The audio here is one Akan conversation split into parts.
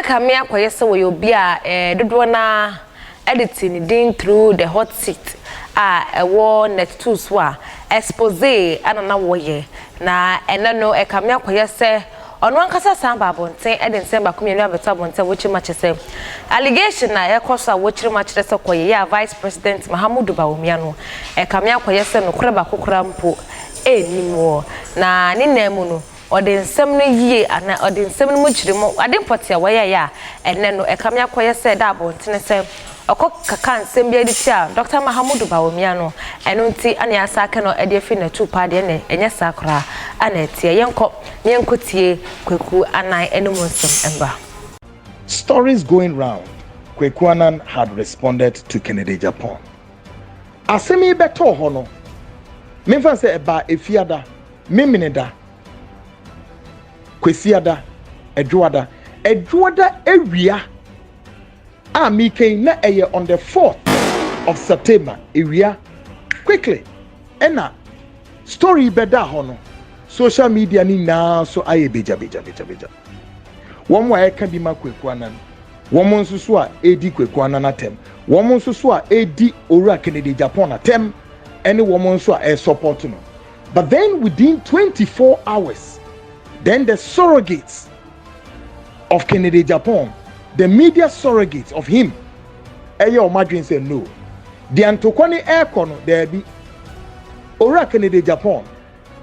eka me akoye se wo yo bia dodo na editing din through the hot seat ewo net tools wa expose anana woye na enano eka me akoye se ono ankasa samba bonten eden semba kumienu abeto bonten wochi machese allegation na ekoso wochi machese se koye ya vice president Mahamudu Bawumia no eka me akoye se no kora ba kokora mpo enimo na ni nemu no ode nsem no yie ana ode nsem no mu chirimo ade mpotia waya ya enne no eka me akoye se da bonten se okokaka nsem bia ditia Dr. Mahamudu Bawumia no eno nti ane asaka no ede fi na tupa de ne enye sakra ana etie yenko tie Kwaku Annan eno nsem emba. Stories going round. Kwaku Annan had responded to Agyapong. Asemi beto hono. Memfa se eba efiada, memineda. Kwesiada, edwoada ewia. Me came na on the 4th of September area quickly ena story beda hono social media ni na so aye beja wonwa eka bi ma Kwaku Annan wonmo nsusu a edi Kwaku Annan atem wonmo nsusu a edi owura Agyapong atem ene wonmo nsusu a support no but then within 24 hours then the surrogates of Agyapong, the media surrogates of him, Eyo Madrin said no. The Antokoni aircon there be Ora Agyapong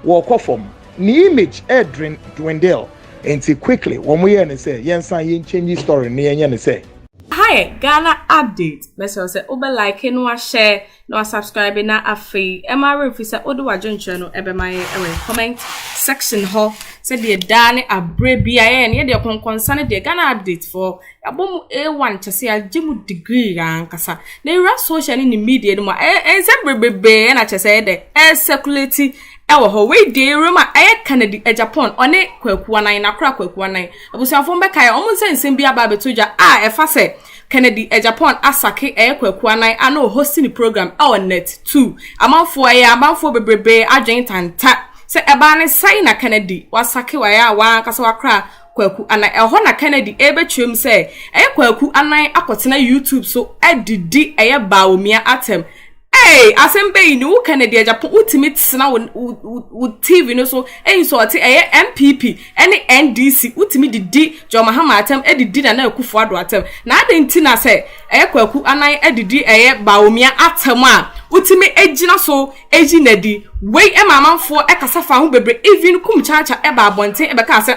walk off from the image Drainéd and see quickly one way and say Yensan yin change story near and say hi Ghana update. Message say obe like no share no subscribe na afi MRF say odo wajon channel ebe my comment section ho say the dane abre bia ye de concern the Ghana update for abom A1 chese agimu degree ankasa na ira social ni media no ma ense brebebe na chese de circulate ewo ho we dey rema Canada Agyapong one Kwaku Annan na kra Kwaku Annan abusuafo be kai omo nsensem bia ba betoja efa se Canada Agyapong asake Kwaku Annan ano hosting program on net 2 amanfo bebrebe adwen tanta se eba ne sai na Canada wasake wa kasa wakra Kwaku Annan eho na Canada ebetwem se Kwaku Annan akotena YouTube so edidi Bawumia atem hey asembe ni wo Canada Agyapong ultimate tsena wo TV no so so ate MPP ene NDC ultimate didi Mahama atem edidi na Akufo Addo atem na adenti na se Kwaku Annan edidi Bawumia atem a ultimate ejina so ejinadi we mamanfo kasafa ho bebre even kumchacha eba abonten ebeka se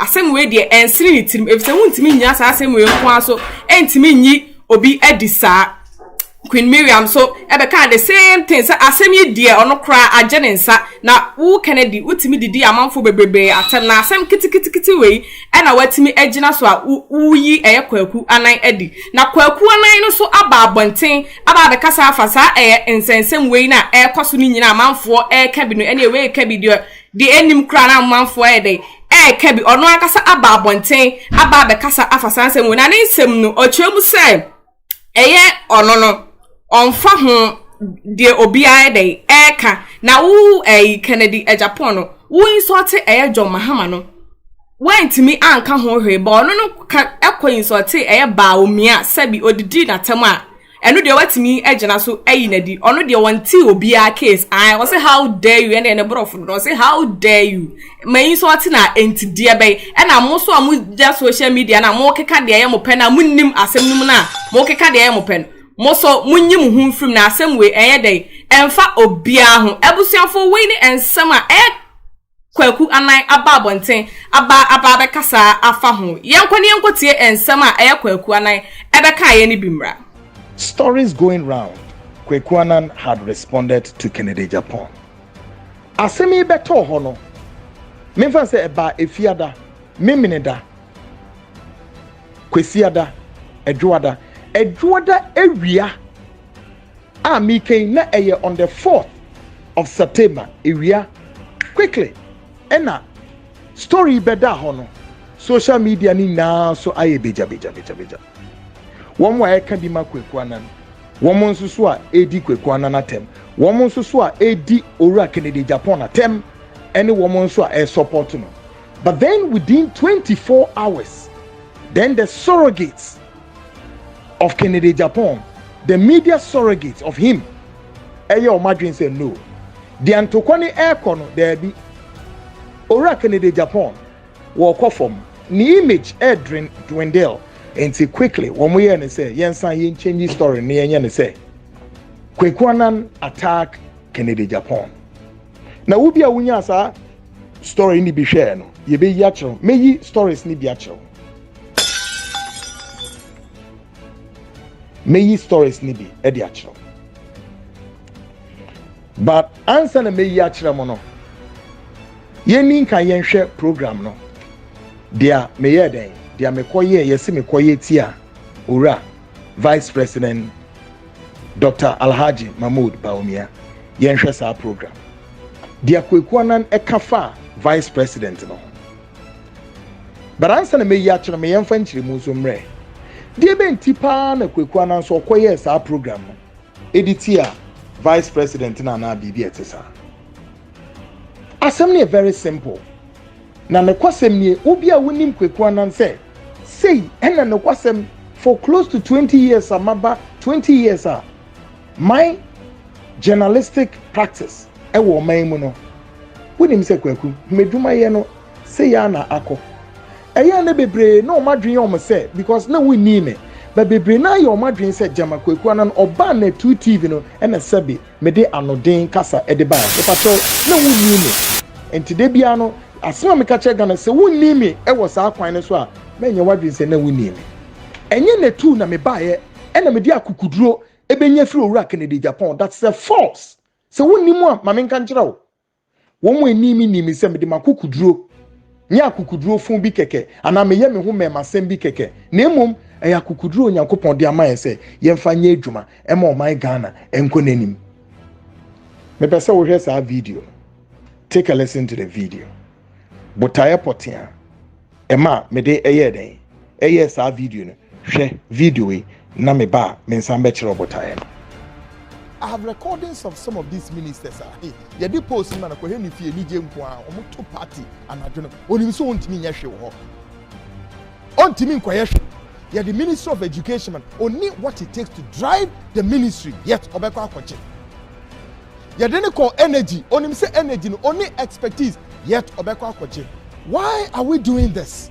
asem we de ensiri ni tim efse wuntimi nya sa asem we nko so entimi nyi obi edisa Queen Miriam so ebeka the same thing say asem ye die ono kra agenensa na wo Kennedy utimi didi amanfo bebrebe atem na asem kitikiti we na watimi agina so a uyi Kwaku Annan edi na Kwaku Annan no so aba abonten aba bekasa afasa ensensem we na ekoso ni nyina amanfo kabi no ene we kabi de enim kra na amanfo de kabi ono akasa aba abonten aba bekasa afasa nsem we na nsem no otwemu se ono no onfa ho de obia de eka na wo Canada Agyapong no wo insult Mahama no wentimi anka ho hwe ba ono no insult Bawumia sabi odidi na tema eno de watimi agina so nadi ono de wanti obia case I was say how dare you and brofo no say how dare you me insult na entidie be na mo so amu just social media na mo keka de mo pe na munnim asem num na mo keka de mo pe moso munyim hu mfrim na asem we dey emfa obia ho ebusuafo we ni ensem a Kwaku Annan aba abonten aba bekasa afa ho yenkotie ensem a Kwaku Annan ebeka ye ni bimra. Stories going round. Kwaku Annan had responded to Agyapong. Asemi beto hono. Memfa se eba efiada, memineda. Kwesiada, edwoada ewia me came na on the 4th of September area quickly ena story beda hono social media ni na so aye beja wonwa eka bi ma Kwaku Annan wonmo nsusu a edi Kwaku Annan atem wonmo nsusu a edi owura Agyapong atem ene wonmo nsusu a support no but then within 24 hours Then the surrogates of Kennedy Agyapong, the media surrogates of him, Eyo Madrin said no. The Antokwani Aircon, there be Ora Kennedy Agyapong, walk off from the image Drainéd. And say quickly, one way and say, Yensan yin change the story near and say, Kwaku Annan attack Kennedy Agyapong. Now, we be a winyasa story ni be share no. Ye be yachro, me yi stories ni be yachro. Me yi stories ni be edi yachro. But answer na me yi yachro mo no. Ye ninka yen share program no. Dia me ye den. Dia me koye yesi me koye tia ora Vice President Dr. Alhaji Mahmoud Bawumia yenhwe sa program. Dia Kwaku Annan ekafa Vice President no. But answer na me ya kire me yemfa nchire mu so mre. Dia be ntipa na Kwaku Annan so koye sa program no. Editia Vice President na bibi etesa. Asem na very simple. Na me kwasem ni obi a wonim Kwaku Annan say and no kwasem for close to 20 years amaba 20 years my journalistic practice e wo man mu no wonim say Kwaku meduma ye no say ya na akọ eya na bebre na o madwen o say because na wonni me but bebre na ye o madwen say jama Kwaku Annan oba na 2TV no e na sebe me de anoden kasa e de ba e pato na wonni me entide bia no asema me ka che Ghana say wonni me e wo sa akwan ne so a menye wadwen say na wonni me enye na tu na me baaye e na me di akukuduro e benya firi owura Kennedy Agyapong. That's a false so wonni mu a ma me nka nkyerɛ wo wo mu enimi say me di makukuduro nya akukuduro fun bi keke ana me ye me ho me masem bi keke na emom e akukuduro Nyankopɔn de amaye say ye mfa nya adwuma e ma o my Ghana enko nanim. Me pese wo hwɛ sa video, take a listen to the video. Botaye potia ema me de eye den eye sa video no hwe video yi na me ba me nsan be kire botaye. I have recordings of some of these ministers. Hey, ye di post man ko he ni fie ni je nko a omo to party anadwo onim so ontimi nya hwe wo ontimi nko ye hwe ye the Minister of Education man only what it takes to drive the ministry yet obekwa akoche ye de ne ko energy onim say energy no only expertise yet obekwa akoche. Why are we doing this?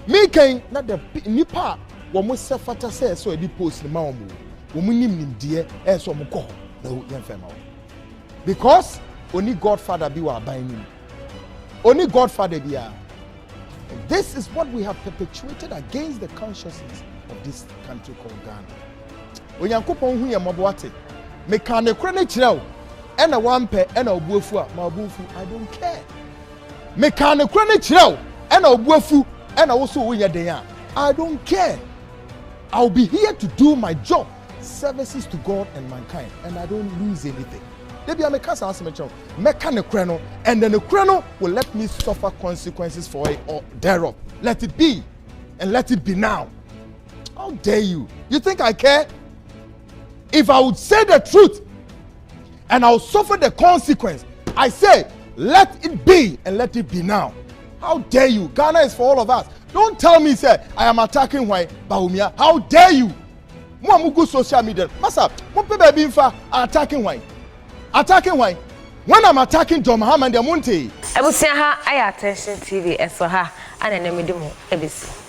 Me can not the nipa wo mo se fata say so e di post ma wo mo wo mo nim die e so mo ko na wo yen fema wo because only Godfather bi wa ban nim only Godfather bi a. This is what we have perpetuated against the consciousness of this country called Ghana. Onyankopon hu ye moboate me kan ne kro na kire wo e na wampe e na obuafu a ma obuafu I don't care. Me kan ne kro na kire wo e na obuafu e na wo so wo ye den a I don't care. I'll be here to do my job, services to God and mankind, and I don't lose anything. Maybe I make us answer me can and then the kreno will let me suffer consequences for it or thereof. Let it be, and let it be now. How dare you? You think I care? If I would say the truth and I'll suffer the consequence, I say, let it be and let it be now. How dare you? Ghana is for all of us. Don't tell me, say, I am attacking why Bawumia. How dare you? Muamugu social media. Masa, what people being for attacking why? Attacking why? When I'm attacking John Muhammad Munte. I will say, I attention TV, and so her, and an enemy, ebisi.